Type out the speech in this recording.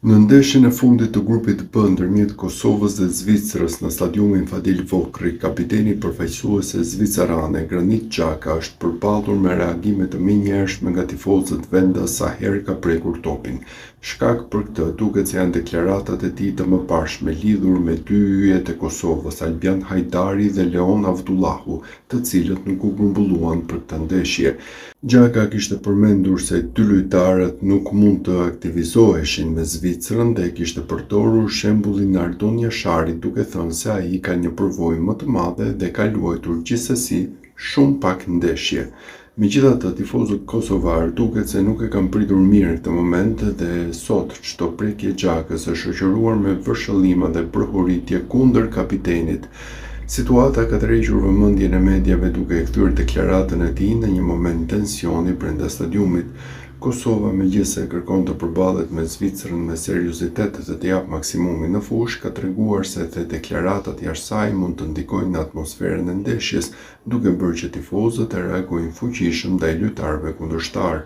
Në ndeshjen e fundit të grupit B ndërmjet Kosovës dhe Zvicrës në stadiumin Fadil Vokri, kapiteni përfaqësuese zvicerane Granit Xhaka është përballur me reagime të menjëhershme nga tifozët vendas sa herë ka prekur topin. Shkak për këtë duket se janë deklaratat e tij të mëparshme lidhur me dy yjet e Kosovës, Albian Hajdari dhe Leon Avdullahu, të cilët nuk u grumbulluan për këtë ndeshje. Xhaka kishte përmendur se dy lojtarët nuk mund të aktivizoheshin me Zvicrën dhe kishte përdorur shembullin Ardon Jasharit, duke thënë se ai ka një përvojë më të madhe dhe ka luajtur gjithsesi shumë pak ndeshje. Megjithatë, tifozët kosovar duket se nuk e kanë pritur mirë këtë moment dhe sot çdo prekje Xhakës është shoqëruar me vërshëllima dhe prohuritje kundër kapitenit. Situata ka tërhequr vëmendjen e mediave duke e kthyer deklaratën e tij në një moment tensioni brenda stadiumit. Kosova, megjithëse kërkon të përballet me Zvicrën me seriozitet dhe të japë maksimumin në fushë, ka treguar se edhe deklaratat jashtë saj mund të ndikojnë në atmosferën e ndeshjes, duke bërë që tifozët të reagojnë fuqishëm ndaj lojtarëve kundërshtar.